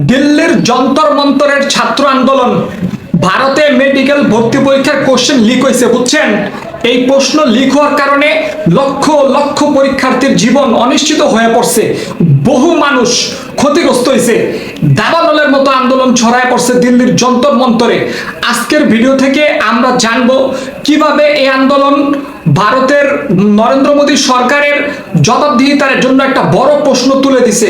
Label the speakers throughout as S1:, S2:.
S1: দিল্লির যন্তর মন্তরের ছাত্র আন্দোলন, ভারতে মেডিকেল ভর্তি পরীক্ষার কোশ্চেন লিক হয়েছে, বুঝছেন? এই প্রশ্ন লিক হওয়ার কারণে লক্ষ লক্ষ পরীক্ষার্থীর জীবন অনিশ্চিত হয়ে পড়ছে, বহু মানুষ ক্ষতিগ্রস্ত হয়েছে। দাবানলের মতো আন্দোলন ছড়ায় পড়ছে দিল্লির যন্তর মন্তরে। আজকের ভিডিও থেকে আমরা জানবো কিভাবে এই আন্দোলন ভারতের নরেন্দ্র মোদী সরকারের জবাবদিহিতার জন্য একটা বড় প্রশ্ন তুলে দিছে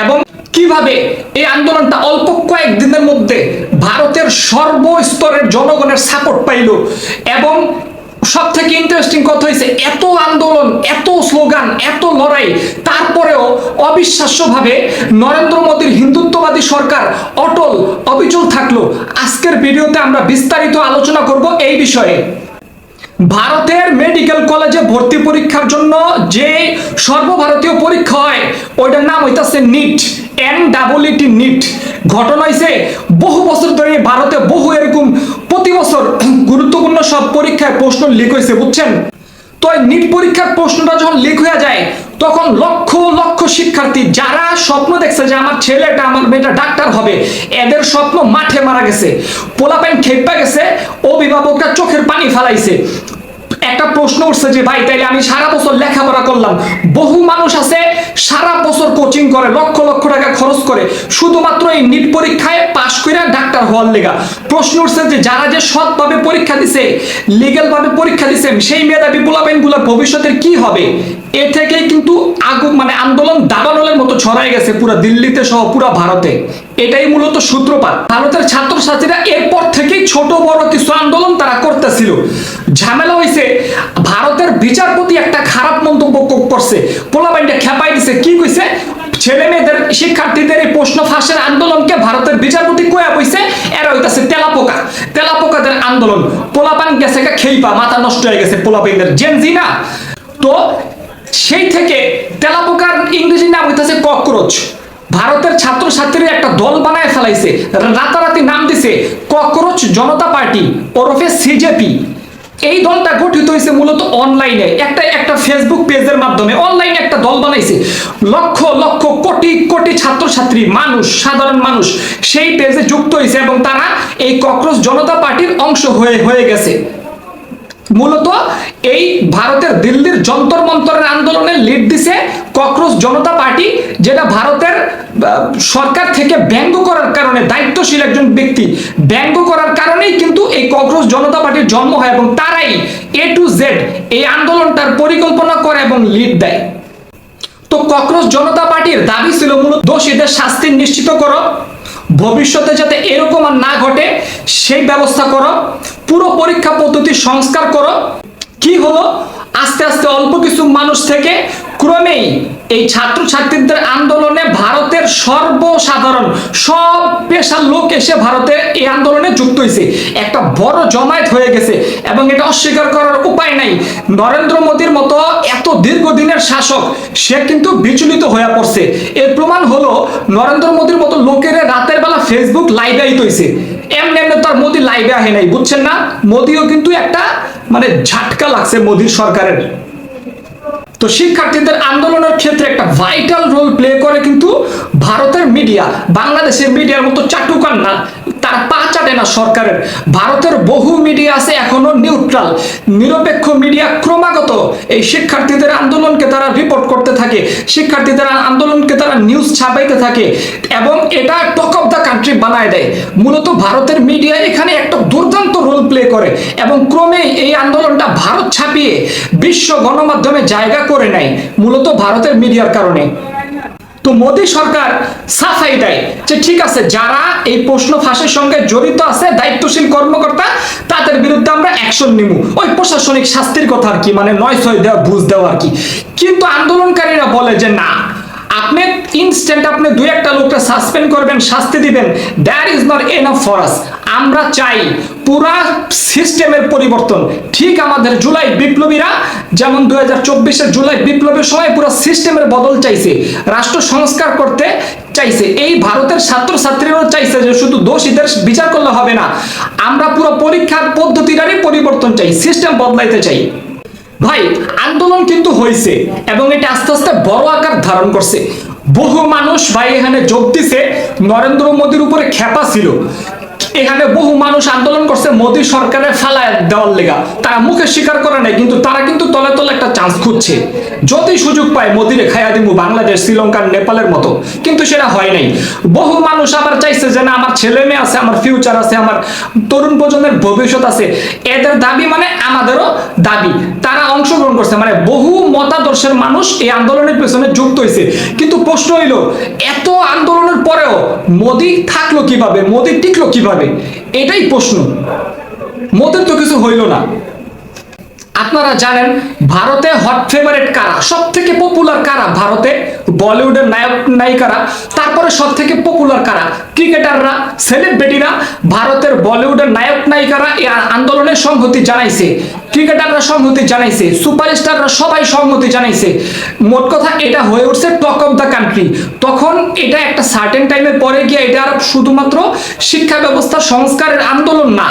S1: এবং কিভাবে এই আন্দোলনটা অল্প কয়েকদিনের মধ্যে ভারতের সর্বস্তরের জনগণের সাপোর্ট পাইল। এবং সব থেকে ইন্টারেস্টিং কথা হয়েছে, এত আন্দোলন, এত স্লোগান, এত লড়াই, তারপরেও অবিশ্বাস্যভাবে নরেন্দ্র মোদীর হিন্দুত্ববাদী সরকার অটল অবিচল থাকলো। আজকের ভিডিওতে আমরা বিস্তারিত আলোচনা করব এই বিষয়ে। ভারতের মেডিকেল কলেজে ভর্তি পরীক্ষার জন্য যে সর্বভারতীয় পরীক্ষা হয় ওইটার নাম হইতাছে নিট, NEET নিট। ঘটনা হয়েছে বহু বছর ধরে ভারতে বহু এরকম প্রতি বছর গুরুত্বপূর্ণ সব পরীক্ষায় প্রশ্ন লিক হয়েছে, বুঝছেন? তো নিট পরীক্ষার প্রশ্নটা যখন লিক হয়ে যায় তখন লক্ষ লক্ষ শিক্ষার্থী যারা স্বপ্ন দেখছে যে আমার ছেলেটা আমার মেয়েটা ডাক্তার হবে, এদের স্বপ্ন মাঠে মারা গেছে, পোলাপাইন খেপা গেছে, অভিভাবকরা চোখের পানি ফেলাইছে। একটা প্রশ্ন উঠছে যে ভাই তাইলে আমি সারা বছর লেখাপড়া করলাম, বহু মানুষ আছে সারা বছর কোচিং করে, লক্ষ লক্ষ টাকা খরচ করে শুধুমাত্র এই নিট পরীক্ষায় পাশ করে ডাক্তার হওয়ার লেগা। প্রশ্ন উঠছে যে যারা যে সৎভাবে পরীক্ষা দিছে, লিগ্যাল ভাবে পরীক্ষা দিছে, সেই মেধাবী পোলাপাইনগুলোর ভবিষ্যতের কি হবে? এ থেকে কিন্তু আন্দোলন দাবানলের মতো ছড়াই গেছে পুরো দিল্লিতে সহ পুরো ভারতে। এটাই মূলত সূত্রপাত। ভারতের ছাত্রছাত্রীরা এরপর থেকেই ছোট বড় কিছু আন্দোলন তারা করতেছিল। ঝামেলা হয়েছে, ভারতের বিচারপতি একটা খারাপ মন্তব্য করছে, পোলাপাইনটা খেপাই দিছে। কি কইছে? ছেলে মেয়েদের শিক্ষার্থীদের এই প্রশ্ন ফাঁসের আন্দোলনকে ভারতের বিচারপতি কয়া কইছে এরা হইতাছে তেলাপোকা, তেলাপোকাদের আন্দোলন। পোলাপাইন গেছে খেইপা, মাথা নষ্ট হয়ে গেছে পোলাপাইনদের, জেনজি না। তো সেই থেকে তেলাপোকার ইংরেজি নাম হইতাছে ককরোচ। ভারতের ছাত্রছাত্রীরা একটা দল বানায় ফেলাইছে, রাতারাতি নাম দিছে ককরোচ জনতা পার্টি ওরফে CJP। এই দলটা গঠিত হয়েছে মূলত অনলাইনে, একটা ফেসবুক পেজের মাধ্যমে অনলাইনে একটা দল বানাইছে। লক্ষ লক্ষ কোটি কোটি ছাত্রছাত্রী মানুষ, সাধারণ মানুষ সেই পেজে যুক্ত হয়েছে এবং তারা এই ককরোচ জনতা পার্টির অংশ হয়ে গেছে। মূলত এই ভারতের দিল্লির যন্তর মন্তরের আন্দোলনে লিড দিছে ককরোচ জনতা পার্টি, যেটা ভারতের সরকার থেকে ব্যঙ্গ করার কারণে, দায়িত্বশীল একজন ব্যক্তি ব্যঙ্গ করার কারণেই কিন্তু এই ককরোচ জনতা পার্টির জন্ম হয় এবং তারাই A to Z এই আন্দোলনটার পরিকল্পনা করে এবং লিড দেয়। তো ককরোচ জনতা পার্টির দাবি ছিল মূলত দোষীদের শাস্তি নিশ্চিত করো, ভবিষ্যতে যাতে এরকম আর না ঘটে সেই ব্যবস্থা করো, পুরো পরীক্ষা পদ্ধতি সংস্কার করো। কি হলো? আস্তে আস্তে অল্প কিছু মানুষ থেকে ক্রমেই এই ছাত্রছাত্রীদের আন্দোলনে ভারতের সর্বসাধারণ সব পেশার লোক এসে ভারতে এই আন্দোলনে যুক্ত হয়েছে, একটা বড় জমায়েত হয়ে গেছে। এবং এটা অস্বীকার করার উপায় নাই, নরেন্দ্র মোদীর মতো এত দীর্ঘদিনের শাসক সে কিন্তু বিচলিত হয়ে পড়ছে। এর প্রমাণ হলো নরেন্দ্র মোদীর মতো লোকের রাতের বেলা ফেসবুক লাইভে আইতে হইছে। এমনি এমনি তার মোদী লাইভে আহে নাই, বুঝছেন না? মোদীও কিন্তু একটা ঝাটকা লাগছে মোদীর সরকারের। তো শিক্ষার্থীদের আন্দোলনের ক্ষেত্রে একটা ভাইটাল রোল প্লে করে কিন্তু ভারতের মিডিয়া। বাংলাদেশের মিডিয়ার মতো চাটুকার না, তারা পা চাটে না সরকারের। ভারতের বহু মিডিয়া আছে এখনো নিউট্রাল, নিরপেক্ষ মিডিয়া ক্রমাগত এই শিক্ষার্থীদের আন্দোলনকে তারা রিপোর্ট করতে থাকে, শিক্ষার্থীদের আন্দোলনকে তারা নিউজ ছাপাইতে থাকে এবং এটা টক অফ দ্য কান্ট্রি বানায় দেয়। মূলত ভারতের মিডিয়া এখানে একটা দুর্দান্ত রোল প্লে করে এবং ক্রমে এই আন্দোলনটা ভারত ছাপিয়ে বিশ্ব গণমাধ্যমে জায়গা করে নেয়, মূলত ভারতের মিডিয়ার কারণে। তো মোদী সরকার সাফাই দেয় যে ঠিক আছে, যারা এই প্রশ্ন ফাঁসের সঙ্গে জড়িত আছে, দায়িত্বশীল কর্মকর্তা, তাদের বিরুদ্ধে আমরা অ্যাকশন নিব। ওই প্রশাসনিক শাস্তির কথা আর কি, 9/6 দেওয়া, বুঝ দেওয়া আর কি। কিন্তু আন্দোলনকারীরা বলে যে না, আপনি ইনস্ট্যান্ট আপনি দুই একটা লোকটা সাসপেন্ড করবেন, শাস্তি দিবেন, that is not enough for us. আমরা চাই পুরা সিস্টেমের পরিবর্তন। ঠিক আমাদের জুলাই বিপ্লবীরা যেমন 2024-এর জুলাই বিপ্লবের সময় পুরো সিস্টেমের বদল চাইছে, রাষ্ট্র সংস্কার করতে চাইছে, এই ভারতের ছাত্রছাত্রীরাও চাইছে যে শুধু দোষীদের বিচার করলে হবে না, আমরা পুরো পরীক্ষার পদ্ধতিটারই পরিবর্তন চাই, সিস্টেম বদলাইতে চাই। ভাই আন্দোলন কিন্তু হয়েছে এবং এটা আস্তে আস্তে বড় আকার ধারণ করছে। বহু মানুষ ভাই এখানে যোগ দিছে, নরেন্দ্র মোদীর উপরে খেপা ছিল। এখানে বহু মানুষ আন্দোলন করছে মোদী সরকারের ফালায় দেওয়ার লেগা। তারা মুখে স্বীকার করে নাই, কিন্তু তারা কিন্তু তলে তলে একটা চান্স খুঁজছে, যদি সুযোগ পায় মোদীরে খাইয়া দিব বাংলাদেশ, শ্রীলঙ্কা, নেপালের মতো। কিন্তু সেটা হয় নাই। বহু মানুষ আবার চাইছে যে না, আমার ছেলে মেয়ে আছে, আমার ফিউচার আছে, আমার তরুণ প্রজন্মের ভবিষ্যৎ আছে, এদের দাবি মানে আমাদেরও দাবি। তারা অংশগ্রহণ করছে, মানে বহু মতাদর্শের মানুষ এই আন্দোলনের পেছনে যুক্ত হয়েছে। কিন্তু প্রশ্ন হইল, এত আন্দোলনের পরেও মোদী থাকলো কিভাবে, মোদী টিকলো কিভাবে? এটাই প্রশ্ন। মোদের তো কিছু হইল না। আপনারা জানেন ভারতে হট ফেভারিট কারা, সব থেকে পপুলার কারা ভারতে? বলিউডের নায়ক নায়িকারা। তারপরে সব থেকে পপুলার কারা? ক্রিকেটাররা, সেলিব্রিটিরা। ভারতের বলিউডের নায়ক নায়িকারা এই আন্দোলনের সংহতি জানাইছে, ক্রিকেটাররা সংহতি জানাইছে, সুপারস্টাররা সবাই সংহতি জানাইছে। মোট কথা এটা হয়ে উঠছে টক অফ দ্য কান্ট্রি। তখন এটা একটা সার্টেন টাইমের পরে গিয়ে এটা আর শুধুমাত্র শিক্ষা ব্যবস্থা সংস্কারের আন্দোলন না,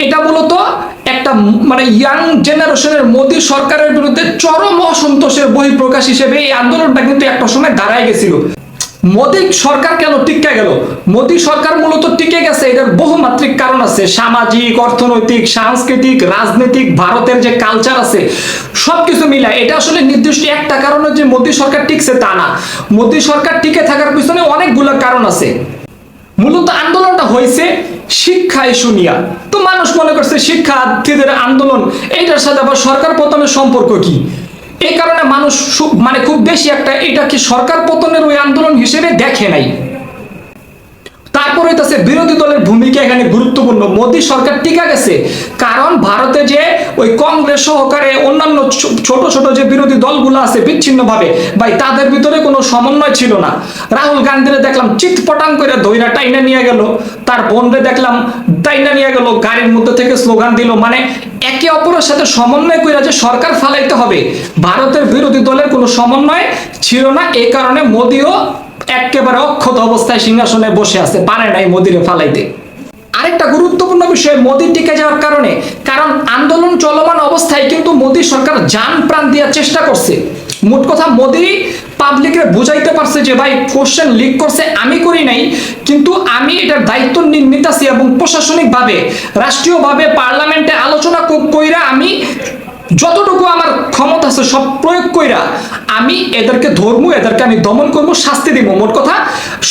S1: এটা মূলত একটা মানে ইয়াং জেনারেশনের মোদী সরকারের বিরুদ্ধে চরম অসন্তোষের বহিঃপ্রকাশ হিসেবে এই আন্দোলনটা কিন্তু একটা সময় দাঁড়ায় গেছিল। মোদী সরকার কেন টিকে গেল? মোদী সরকার মূলত টিকে গেছে, এটার বহুমাত্রিক কারণ আছে। সামাজিক, অর্থনৈতিক, সাংস্কৃতিক, রাজনৈতিক, ভারতের যে কালচার আছে সবকিছু মিলা এটা আসলে নির্দিষ্ট একটা কারণে যে মোদী সরকার টিকছে তা না। মোদী সরকার টিকে থাকার পিছনে অনেকগুলো কারণ আছে। মূলত আন্দোলনটা হয়েছে শিক্ষা ইস্যু নিয়ে। তো মানুষ মনে করছে শিক্ষার্থীদের আন্দোলন, এইটার সাথে আবার সরকার পতনের সম্পর্ক কি? এই কারণে মানুষ মানে খুব বেশি একটা এটা কি সরকার পতনের ওই আন্দোলন হিসেবে দেখে নাই। তারপর হইতেছে বিরোধী দলের ভূমিকা এখানে গুরুত্বপূর্ণ। মোদী সরকার টিকা গেছে কারণ ভারতে যে ওই কংগ্রেস সহকারে অন্যান্য ছোট ছোট যে বিরোধী দলগুলো আছে বিচ্ছিন্নভাবে ভাই, তাদের ভিতরে কোনো সমন্বয় ছিল না। রাহুল গান্ধীরে দেখলাম চিৎপটাং করে ধইরা টাইনা নিয়ে গেল, তার বোনরে দেখলাম টাইনা নিয়ে গেল, গাড়ির মধ্যে থেকে স্লোগান দিল, মানে একে অপরের সাথে সমন্বয় করে যে সরকার ফালাইতে হবে, ভারতের বিরোধী দলের কোনো সমন্বয় ছিল না। এই কারণে মোদীও একেবারে অক্ষত অবস্থায় সিংহাসনে বসে আছে, পারে নাই মোদীরে ফালাইতে। আরেকটা গুরুত্বপূর্ণ বিষয় মোদী টিকে যাওয়ার কারণে, কারণ আন্দোলন চলমান অবস্থায় কিন্তু মোদী সরকার জান প্রাণ দেওয়ার চেষ্টা করছে। মোট কথা মোদী পাবলিকরে বুঝাইতে পারছে যে ভাই কোশ্চেন লিক করছে আমি করি নাই, কিন্তু আমি এটার দায়িত্ব নিতেছি এবং প্রশাসনিকভাবে রাষ্ট্রীয়ভাবে পার্লামেন্টে আলোচনা কইরা আমি যতটুকু আমার ক্ষমতা আছে সব প্রয়োগ কইরা আমি এদেরকে ধরবো, এদেরকে আমি দমন করব, শাস্তি দিব। মোট কথা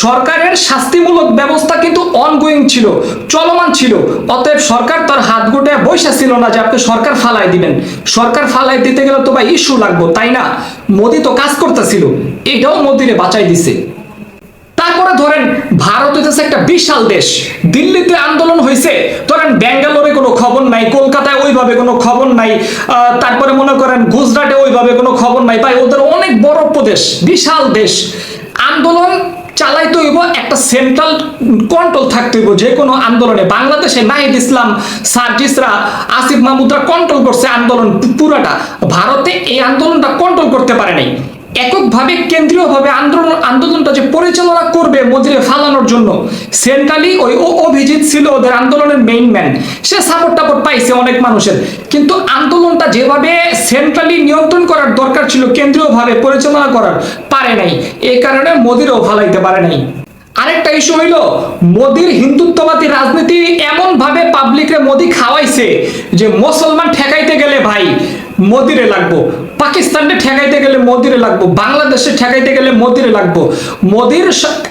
S1: সরকারের শাস্তিমূলক ব্যবস্থা কিন্তু অনগোয়িং ছিল, চলমান ছিল। অতএব সরকার তার হাত গোটায় বৈশা ছিল না যে আপনি সরকার ফালাই দিবেন। সরকার ফালাই দিতে গেলে তো ভাই ইস্যু লাগবো, তাই না? মোদী তো কাজ করতেছিল, এটাও মোদীরে বাঁচাই দিছে। তারপরে ধরেন ভারত হচ্ছে একটা বিশাল দেশ, দিল্লিতে আন্দোলন হয়েছে, ধরেন ব্যাঙ্গালোরে কোনো খবর নাই, কলকাতায় ওইভাবে কোনো খবর নাই, তারপরে মনে করেন গুজরাটে ওইভাবে কোনো খবর নাই। ভাই ওদের অনেক বড় প্রদেশ, বিশাল দেশ, আন্দোলন চালাইতে হইব, একটা সেন্ট্রাল কন্ট্রোল থাকতে হইব যে কোনো আন্দোলনে। বাংলাদেশে নাহিদ ইসলাম, সার্জিসরা, আসিফ মাহমুদরা কন্ট্রোল করছে আন্দোলন পুরাটা। ভারতে এই আন্দোলনটা কন্ট্রোল করতে পারে নাই। এককভাবে কেন্দ্রীয়ভাবে আন্দোলনটা যে পরিচালনা করবে মোদীরে ফালানোর জন্য, সেন্ট্রালি ওই অভিজিৎ ছিল ওদের আন্দোলনের মেইন ম্যান, সে সাপোর্ট টাপোর্ট পাইছে অনেক মানুষের। কিন্তু আন্দোলনটা যেভাবে সেন্ট্রালি নিয়ন্ত্রণ করার দরকার ছিল, কেন্দ্রীয়ভাবে পরিচালনা করার পারে নাই, এই কারণে মোদীরও ফালাইতে পারে নাই। আরেকটা ইস্যু হইল মোদীর হিন্দুত্ববাদী রাজনীতি এমন ভাবে পাবলিকরে মোদী খাওয়াইছে যে মুসলমান ঠেকাইতে গেলে ভাই মোদীরে লাগবো, পাকিস্তানে ঠেকাইতে গেলে মোদীরে লাগবো, বাংলাদেশে ঠেকাইতে গেলে মোদীরে লাগবো। মোদীর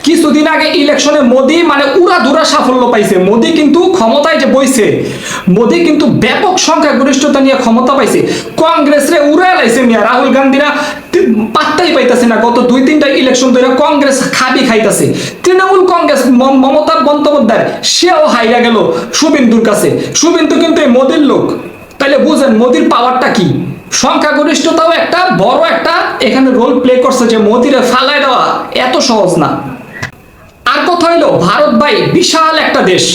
S1: কিছুদিন আগে ইলেকশনে মোদী মানে উড়াধুরা সাফল্য পাইছে। মোদী কিন্তু ক্ষমতায় যে বইছে, মোদী কিন্তু ব্যাপক সংখ্যাগরিষ্ঠতা নিয়ে ক্ষমতা পাইছে। কংগ্রেসরে উড়ায় লাইছে মিয়া, রাহুল গান্ধীরা পাত্তাই পাইতেছে না। গত 2-3টা ইলেকশন ধরে কংগ্রেস খাবি খাইতেছে। তৃণমূল কংগ্রেস মমতা বন্দ্যোপাধ্যায় সেও হাইরা গেল শুভেন্দুর কাছে। শুভেন্দু কিন্তু এই মোদীর লোক, তাইলে বুঝেন মোদীর পাওয়ারটা কি। সংখ্যাগরিষ্ঠতাও একটা বড় একটা এখানে রোল প্লে করছে যে মোদীরে ফালাই দেওয়া এত সহজ না। আর কথা হইলো ভারত ভাই বিশাল একটা দেশ,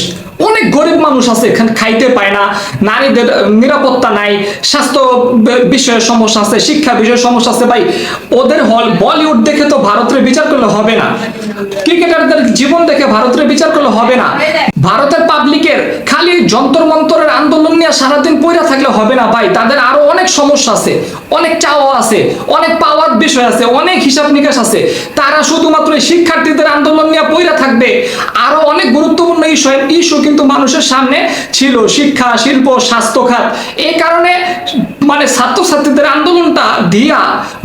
S1: অনেক গরিব মানুষ আছে, এখানে খাইতে পায় না, নারীদের নিরাপত্তা নাই, স্বাস্থ্য বিষয়ের সমস্যা আছে, শিক্ষা বিষয়ের সমস্যা আছে। ভাই ওদের বলিউড দেখে তো ভারতের বিচার করলে হবে না, ক্রিকেটারদের জীবন দেখে ভারতের বিচার করলে হবে না। ভারতের পাবলিকের খালি যন্তর মন্তরের আন্দোলন নিয়ে সারাদিন পইরা থাকলে হবে না ভাই, তাদের আরো অনেক সমস্যা আছে, অনেক চাওয়া আছে, অনেক পাওয়ার বিষয় আছে, অনেক হিসাব নিকাশ আছে। তারা শুধুমাত্র শিক্ষার্থীদের আন্দোলন নিয়ে পইরা থাকবে। আরো অনেক গুরুত্বপূর্ণ ইস্যু কিন্তু মানুষের সামনে ছিল, শিক্ষা, শিল্প, স্বাস্থ্য খাত। এই কারণে মানে ছাত্রছাত্রীদের আন্দোলনটা দিয়া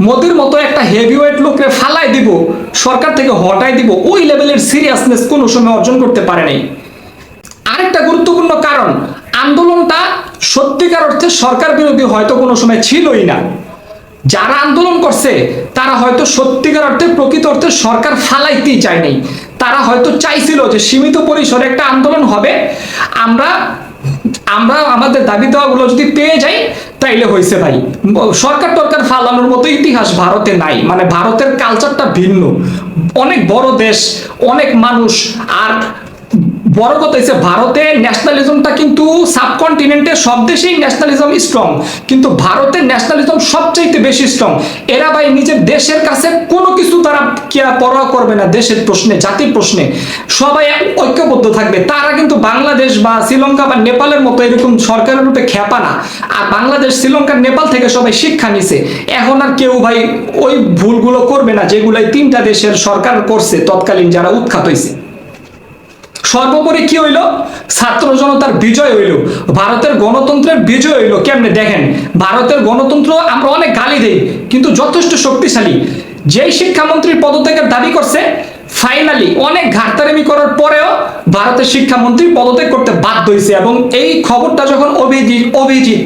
S1: মোদির মতো একটা হেভিওয়েট লোকরে ফালাই দিব, সরকার থেকে হটাই দিব, ওই লেভেলের সিরিয়াসনেস কোনো সময় অর্জন করতে পারে নাই। আরেকটা গুরুত্বপূর্ণ কারণ, আন্দোলনটা সত্যিকার অর্থে সরকার বিরোধী হয়তো কোনো সময় ছিলই না। যারা আন্দোলন করছে তারা হয়তো সত্যিকার অর্থে প্রকৃত অর্থে সরকার ফালাইতেই চায়নি। তারা হয়তো চাইছিল যে সীমিত পরিসরে একটা আন্দোলন হবে, আমরা আমাদের দাবি দেওয়াগুলো যদি পেয়ে যাই তাইলে হয়েছে ভাই। সরকার টরকার ফালানোর মতো ইতিহাস ভারতে নাই, মানে ভারতের কালচারটা ভিন্ন, অনেক বড় দেশ, অনেক মানুষ। আর বড় কথা হচ্ছে ভারতে ন্যাশনালিজমটা কিন্তু সাবকন্টিনেন্টে সব দেশেই ন্যাশনালিজম স্ট্রং, কিন্তু ভারতের ন্যাশনালিজম সবচাইতে বেশি স্ট্রং। এরা ভাই নিজের দেশের কাছে কোনো কিছু তারা পরোয়া করবে না, দেশের প্রশ্নে, জাতির প্রশ্নে সবাই ঐক্যবদ্ধ থাকবে। তারা কিন্তু বাংলাদেশ বা শ্রীলঙ্কা বা নেপালের মতো এরকম সরকারের রূপে খেপা না। আর বাংলাদেশ, শ্রীলঙ্কা, নেপাল থেকে সবাই শিক্ষা নিছে। এখন আর কেউ ভাই ওই ভুলগুলো করবে না যেগুলো তিনটা দেশের সরকার করছে তৎকালীন, যারা উৎখাত হয়েছে। সর্বোপরি কি হইল? ছাত্র জনতার বিজয় হইল, ভারতের গণতন্ত্রের বিজয় হইল। কেমনে দেখেন, ভারতের গণতন্ত্র আমরা অনেক গালি দেই কিন্তু যথেষ্ট শক্তিশালী। যেই শিক্ষামন্ত্রীর পদত্যাগের দাবি করছে, ফাইনালি অনেক ঘাটতারামি করার পরেও ভারতের শিক্ষামন্ত্রী পদত্যাগ করতে বাধ্য হয়েছে। এবং এই খবরটা যখন অভিজিৎ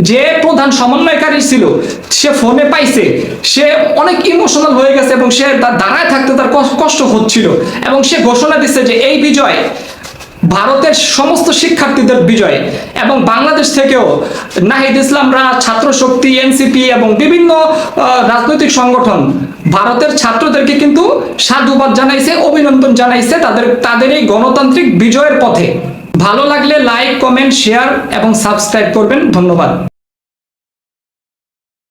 S1: যে প্রধান সমন্বয়কারী ছিল সে ফোনে পাইছে, সে অনেক ইমোশনাল হয়ে গেছে এবং সে দাঁড়ায় থাকতে তার কষ্ট হচ্ছিল। এবং সে ঘোষণা দিচ্ছে যে এই বিজয় ভারতের সমস্ত শিক্ষার্থীদের বিজয়। এবং বাংলাদেশ থেকেও নাহিদ ইসলামরা, ছাত্র শক্তি, এনসিপি এবং বিভিন্ন রাজনৈতিক সংগঠন ভারতের ছাত্রদেরকে কিন্তু সাধুবাদ জানাইছে, অভিনন্দন জানাইছে তাদের এই গণতান্ত্রিক বিজয়ের পথে। ভালো লাগলে লাইক, কমেন্ট, শেয়ার এবং সাবস্ক্রাইব করবেন। ধন্যবাদ।